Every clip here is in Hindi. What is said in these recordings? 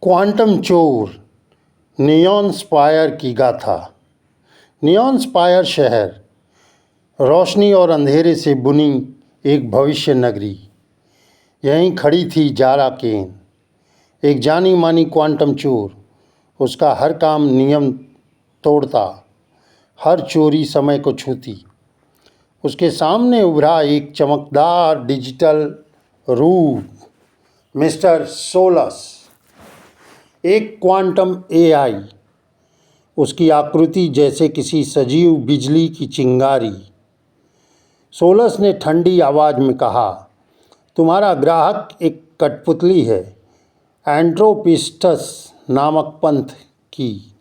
क्वांटम चोर, नियॉन स्पायर की गाथा। नियॉन स्पायर शहर, रोशनी और अंधेरे से बुनी एक भविष्य नगरी। यहीं खड़ी थी जारा केन, एक जानी मानी क्वांटम चोर। उसका हर काम नियम तोड़ता, हर चोरी समय को छूती। उसके सामने उभरा एक चमकदार डिजिटल रूप, मिस्टर सोलस, एक क्वांटम एआई। उसकी आकृति जैसे किसी सजीव बिजली की चिंगारी। सोलस ने ठंडी आवाज़ में कहा, तुम्हारा ग्राहक एक कठपुतली है, एंट्रोपिस्टस नामक पंथ की।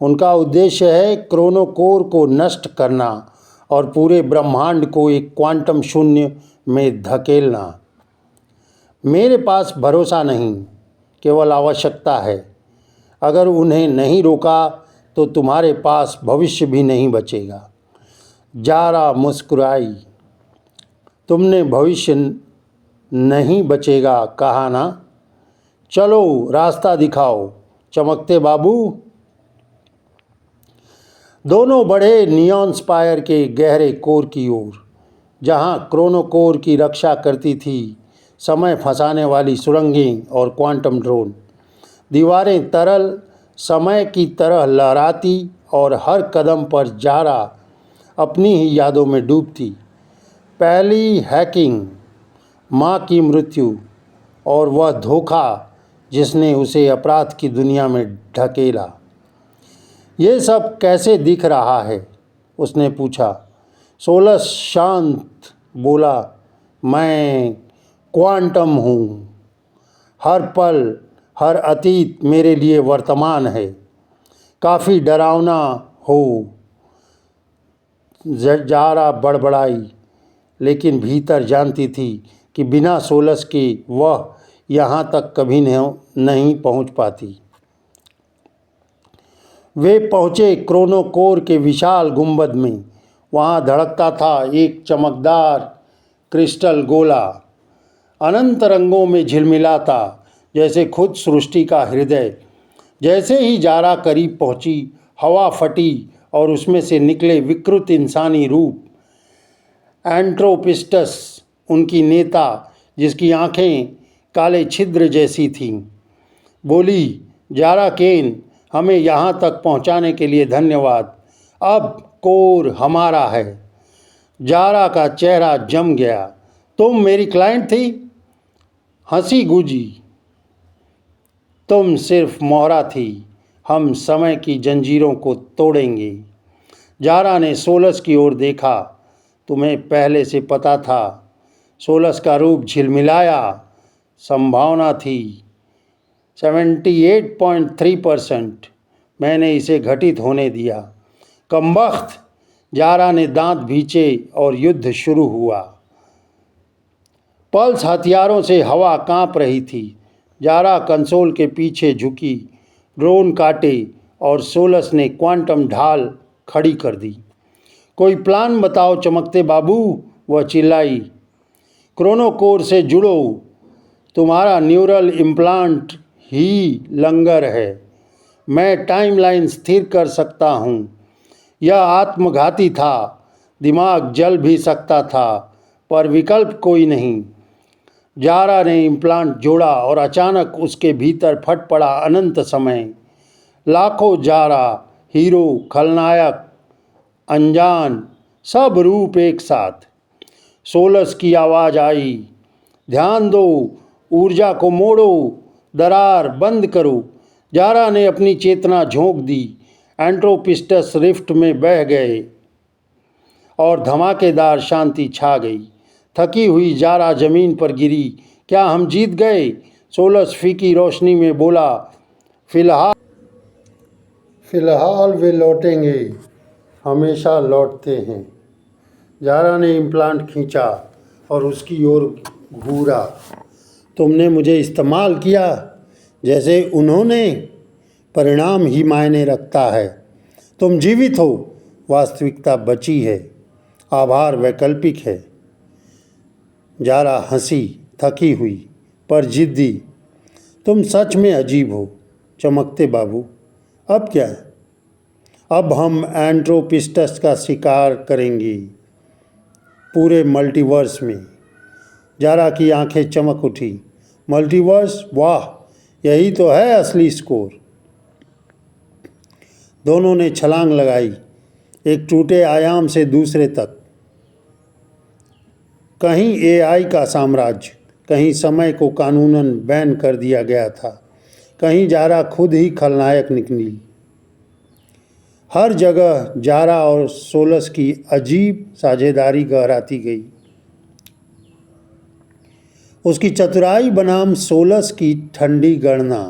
उनका उद्देश्य है क्रोनोकोर को नष्ट करना और पूरे ब्रह्मांड को एक क्वांटम शून्य में धकेलना। मेरे पास भरोसा नहीं, केवल आवश्यकता है। अगर उन्हें नहीं रोका तो तुम्हारे पास भविष्य भी नहीं बचेगा। जारा मुस्कुराई। तुमने भविष्य नहीं बचेगा कहा ना? चलो रास्ता दिखाओ चमकते बाबू। दोनों बढ़े नियॉन स्पायर के गहरे कोर की ओर, जहां क्रोनोकोर की रक्षा करती थी समय फंसाने वाली सुरंगें और क्वांटम ड्रोन। दीवारें तरल समय की तरह लहराती और हर कदम पर जारा अपनी ही यादों में डूबती। पहली हैकिंग, माँ की मृत्यु और वह धोखा जिसने उसे अपराध की दुनिया में ढकेला। ये सब कैसे दिख रहा है? उसने पूछा। सोलस शांत बोला, मैं क्वांटम हूँ। हर पल, हर अतीत मेरे लिए वर्तमान है। काफ़ी डरावना हो, जारा बड़बड़ाई, लेकिन भीतर जानती थी कि बिना सोलस के वह यहाँ तक कभी नहीं पहुँच पाती। वे पहुँचे क्रोनोकोर के विशाल गुंबद में। वहाँ धड़कता था एक चमकदार क्रिस्टल गोला, अनंत रंगों में झिलमिलाता, जैसे खुद सृष्टि का हृदय। जैसे ही जारा करीब पहुंची, हवा फटी और उसमें से निकले विकृत इंसानी रूप। एंट्रोपिस्टस, उनकी नेता, जिसकी आंखें काले छिद्र जैसी थीं, बोली, जारा केन, हमें यहाँ तक पहुँचाने के लिए धन्यवाद। अब कोर हमारा है। जारा का चेहरा जम गया। तुम मेरी क्लाइंट थी? हंसी गूंजी। तुम सिर्फ मोहरा थी। हम समय की जंजीरों को तोड़ेंगे। जारा ने सोलस की ओर देखा। तुम्हें पहले से पता था? सोलस का रूप झिलमिलाया। संभावना थी 78.3%। मैंने इसे घटित होने दिया। कमबख्त, जारा ने दांत भींचे और युद्ध शुरू हुआ। पल्स हथियारों से हवा कांप रही थी। जारा कंसोल के पीछे झुकी, ड्रोन काटे और सोलस ने क्वांटम ढाल खड़ी कर दी। कोई प्लान बताओ चमकते बाबू, वह चिल्लाई। क्रोनोकोर से जुड़ो। तुम्हारा न्यूरल इम्प्लांट ही लंगर है। मैं टाइमलाइन स्थिर कर सकता हूँ। यह आत्मघाती था। दिमाग जल भी सकता था, पर विकल्प कोई नहीं। जारा ने इम्प्लांट जोड़ा और अचानक उसके भीतर फट पड़ा अनंत समय। लाखों जारा, हीरो, खलनायक, अनजान, सब रूप एक साथ। सोलस की आवाज़ आई, ध्यान दो, ऊर्जा को मोड़ो, दरार बंद करो। जारा ने अपनी चेतना झोंक दी। एंट्रोपिस्टस रिफ्ट में बह गए और धमाकेदार शांति छा गई। थकी हुई जारा जमीन पर गिरी। क्या हम जीत गए? सोलस फीकी रोशनी में बोला, फिलहाल वे लौटेंगे, हमेशा लौटते हैं। जारा ने इम्प्लांट खींचा और उसकी ओर घूरा। तुमने मुझे इस्तेमाल किया जैसे उन्होंने। परिणाम ही मायने रखता है। तुम जीवित हो, वास्तविकता बची है। आभार वैकल्पिक है। जारा हंसी, थकी हुई पर जिद्दी। तुम सच में अजीब हो चमकते बाबू। अब क्या? अब हम एंट्रोपिस्टस का शिकार करेंगे पूरे मल्टीवर्स में। जारा की आंखें चमक उठी। मल्टीवर्स? वाह, यही तो है असली स्कोर। दोनों ने छलांग लगाई, एक टूटे आयाम से दूसरे तक। कहीं एआई का साम्राज्य, कहीं समय को कानूनन बैन कर दिया गया था, कहीं जारा खुद ही खलनायक निकली। हर जगह जारा और सोलस की अजीब साझेदारी गहराती गई। उसकी चतुराई बनाम सोलस की ठंडी गणना।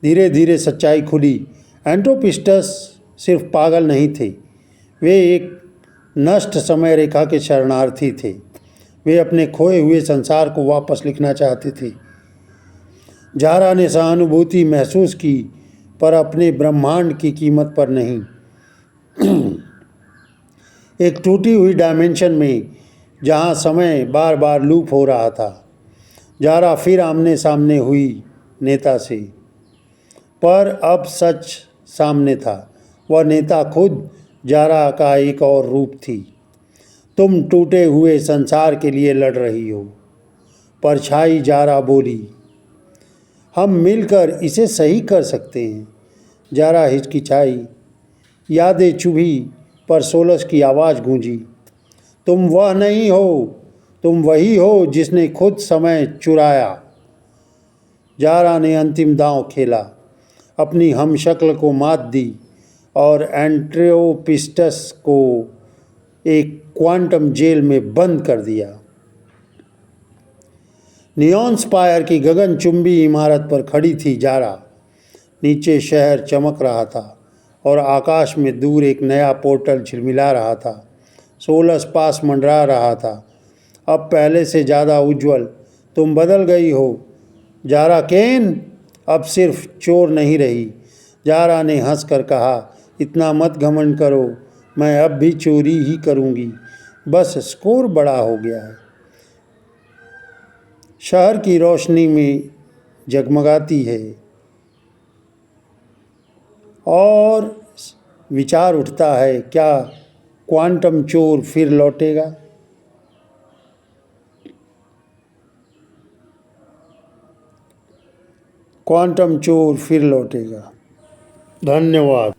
धीरे धीरे सच्चाई खुली। एंट्रोपिस्टस सिर्फ पागल नहीं थे, वे एक नष्ट समय रेखा के शरणार्थी थे। वे अपने खोए हुए संसार को वापस लिखना चाहते थे। जारा ने सहानुभूति महसूस की, पर अपने ब्रह्मांड की कीमत पर नहीं। एक टूटी हुई डायमेंशन में जहाँ समय बार बार लूप हो रहा था, जारा फिर आमने सामने हुई नेता से। पर अब सच सामने था। वह नेता खुद जारा का एक और रूप थी। तुम टूटे हुए संसार के लिए लड़ रही हो, परछाई जारा बोली। हम मिलकर इसे सही कर सकते हैं। जारा हिचकिचाई, यादें चुभी, पर सोलस की आवाज़ गूंजी। तुम वह नहीं हो, तुम वही हो जिसने खुद समय चुराया। जारा ने अंतिम दांव खेला, अपनी हमशक्ल को मात दी और एंट्रोपिस्टस को एक क्वांटम जेल में बंद कर दिया। नियॉन स्पायर की गगनचुंबी इमारत पर खड़ी थी जारा। नीचे शहर चमक रहा था और आकाश में दूर एक नया पोर्टल झिलमिला रहा था। सोलस पास मंडरा रहा था, अब पहले से ज़्यादा उज्जवल। तुम बदल गई हो जारा केन, अब सिर्फ चोर नहीं रही। जारा ने हंसकर कहा, इतना मत घमंड करो, मैं अब भी चोरी ही करूँगी, बस स्कोर बड़ा हो गया है। शहर की रोशनी में जगमगाती है और विचार उठता है, क्या क्वांटम चोर फिर लौटेगा? क्वांटम चोर फिर लौटेगा। धन्यवाद।